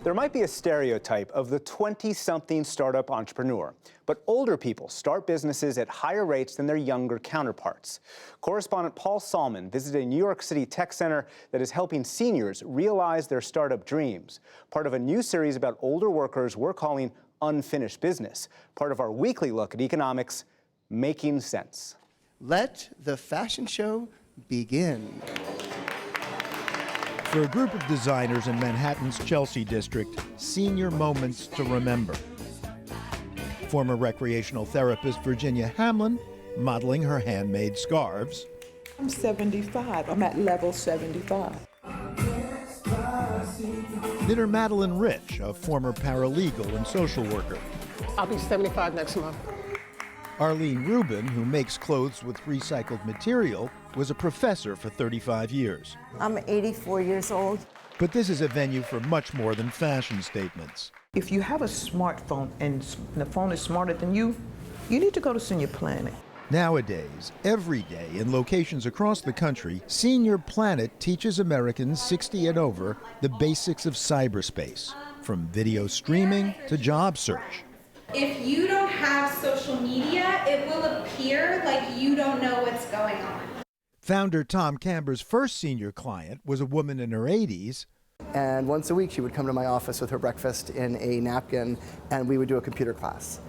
There might be a stereotype of the 20-something startup entrepreneur, but older people start businesses at higher rates than their younger counterparts. Correspondent Paul Salmon visited a New York City tech center that is helping seniors realize their startup dreams, part of a new series about older workers we're calling Unfinished Business, part of our weekly look at economics, Making Sense. Let the fashion show begin. For a group of designers in Manhattan's Chelsea district, senior moments to remember. Former recreational therapist Virginia Hamlin modeling her handmade scarves. I'm 75. I'm at level 75. Knitter Madeline Rich, a former paralegal and social worker. I'll be 75 next month. Arlene Rubin, who makes clothes with recycled material, was a professor for 35 years. I'm 84 years old. But this is a venue for much more than fashion statements. If you have a smartphone and the phone is smarter than you need to go to Senior Planet. Nowadays, every day in locations across the country, Senior Planet teaches Americans 60 and over the basics of cyberspace, from video streaming to job search. If you don't have social media, it will appear like you don't know what's going on. Founder Tom Camber's first senior client was a woman in her 80s. And once a week, she would come to my office with her breakfast in a napkin, and we would do a computer class.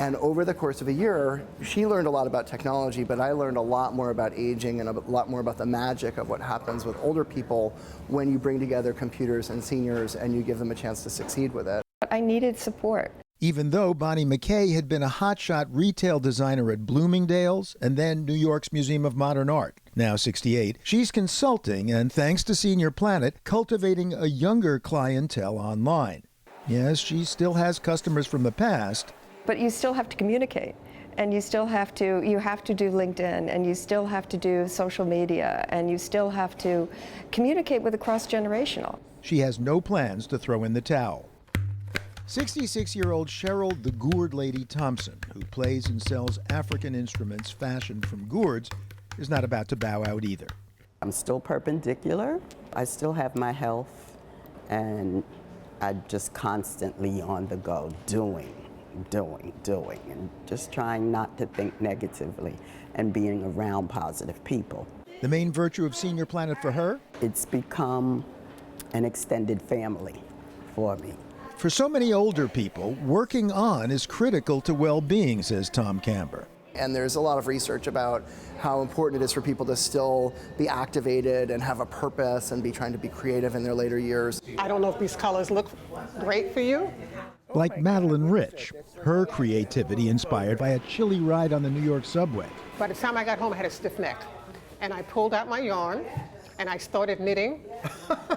And over the course of a year, she learned a lot about technology, but I learned a lot more about aging and a lot more about the magic of what happens with older people when you bring together computers and seniors and you give them a chance to succeed with it. I needed support. Even though Bonnie McKay had been a hotshot retail designer at Bloomingdale's and then New York's Museum of Modern Art, now 68, she's consulting and, thanks to Senior Planet, cultivating a younger clientele online. Yes, she still has customers from the past. But you still have to communicate, and you have to do LinkedIn, and you still have to do social media, and you still have to communicate with the cross-generational. She has no plans to throw in the towel. 66-year-old Cheryl the Gourd Lady Thompson, who plays and sells African instruments fashioned from gourds, is not about to bow out either. I'm still perpendicular. I still have my health, and I'm just constantly on the go, doing, and just trying not to think negatively and being around positive people. The main virtue of Senior Planet for her? It's become an extended family for me. For so many older people, working on is critical to well-being, says Tom Camber. And there's a lot of research about how important it is for people to still be activated and have a purpose and be trying to be creative in their later years. I don't know if these colors look great for you. Like Madeline Rich, her creativity inspired by a chilly ride on the New York subway. By the time I got home, I had a stiff neck. And I pulled out my yarn, and I started knitting.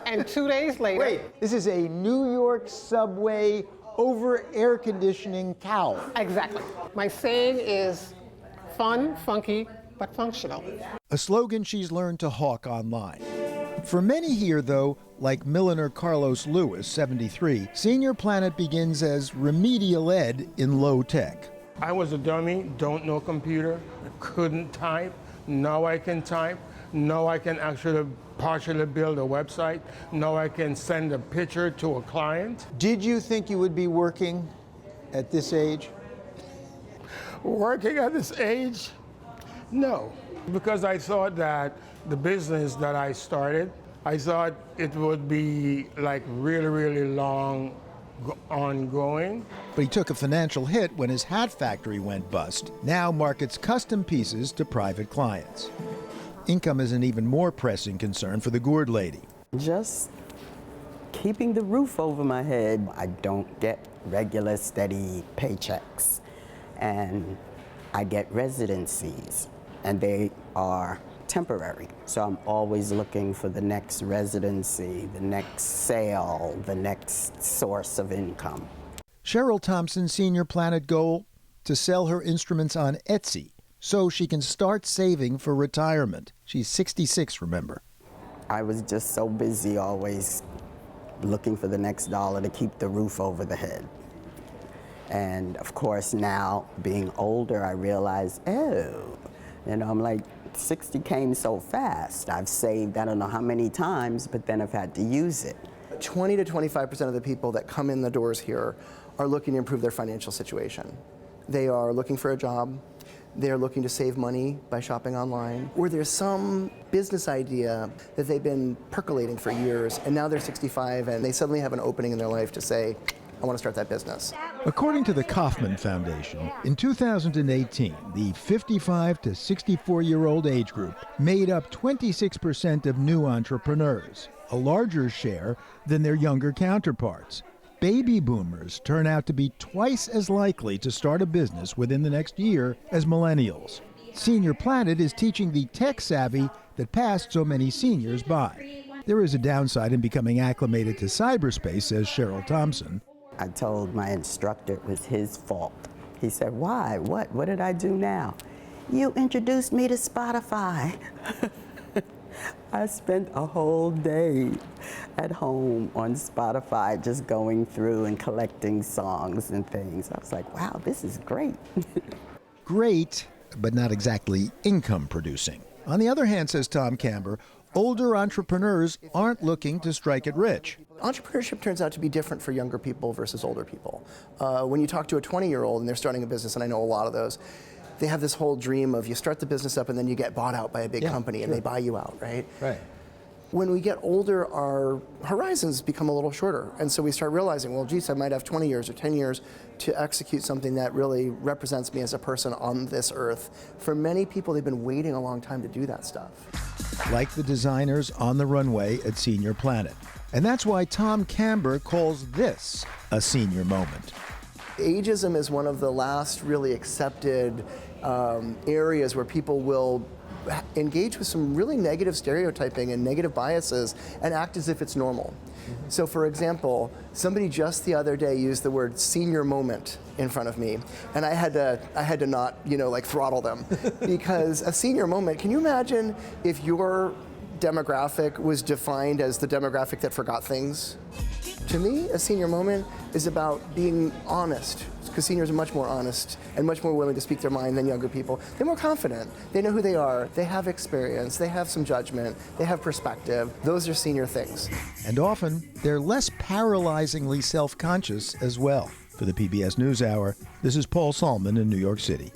And 2 days later... Wait, this is a New York subway over air conditioning cowl. Exactly. My saying is fun, funky, but functional. A slogan she's learned to hawk online. For many here, though, like milliner Carlos Lewis, 73, Senior Planet begins as remedial ed in low tech. I was a dummy, don't know computer, couldn't type. Now I can type. Now I can actually partially build a website. Now I can send a picture to a client. Did you think you would be working at this age? Working at this age? No, because I thought that the business that I started, I thought it would be like really, really long ongoing. But he took a financial hit when his hat factory went bust. Now markets custom pieces to private clients. Income is an even more pressing concern for the Gourd Lady. Just keeping the roof over my head. I don't get regular, steady paychecks. And I get residencies, and they are temporary. So I'm always looking for the next residency, the next sale, the next source of income. Cheryl Thompson's Senior Planet goal? To sell her instruments on Etsy so she can start saving for retirement. She's 66, remember. I was just so busy always looking for the next dollar to keep the roof over the head. And of course now, being older, I realized, I'm like, 60 came so fast. I've saved I don't know how many times, but then I've had to use it. 20 to 25% of the people that come in the doors here are looking to improve their financial situation. They are looking for a job. They're looking to save money by shopping online. Or there's some business idea that they've been percolating for years, and now they're 65 and they suddenly have an opening in their life to say, I want to start that business. According to the Kauffman Foundation, in 2018, the 55 to 64-year-old age group made up 26% of new entrepreneurs, a larger share than their younger counterparts. Baby boomers turn out to be twice as likely to start a business within the next year as millennials. Senior Planet is teaching the tech savvy that passed so many seniors by. There is a downside in becoming acclimated to cyberspace, says Cheryl Thompson. I told my instructor it was his fault. He said, why? What did I do now? You introduced me to Spotify. I spent a whole day at home on Spotify just going through and collecting songs and things. I was like, wow, this is great. Great, but not exactly income producing. On the other hand, says Tom Camber, older entrepreneurs aren't looking to strike it rich. Entrepreneurship turns out to be different for younger people versus older people. When you talk to a 20-year-old and they're starting a business, and I know a lot of those, they have this whole dream of you start the business up and then you get bought out by a big company and they buy you out, right? Right. When we get older, our horizons become a little shorter. And so we start realizing, well, geez, I might have 20 years or 10 years to execute something that really represents me as a person on this earth. For many people, they've been waiting a long time to do that stuff. Like the designers on the runway at Senior Planet. And that's why Tom Camber calls this a senior moment. Ageism is one of the last really accepted areas where people will engage with some really negative stereotyping and negative biases and act as if it's normal. So for example, somebody just the other day used the word senior moment in front of me, and I had to not, like throttle them. Because a senior moment, can you imagine if your demographic was defined as the demographic that forgot things? To me, a senior moment is about being honest, because seniors are much more honest and much more willing to speak their mind than younger people. They're more confident. They know who they are. They have experience. They have some judgment. They have perspective. Those are senior things. And often, they're less paralyzingly self-conscious as well. For the PBS NewsHour, this is Paul Salman in New York City.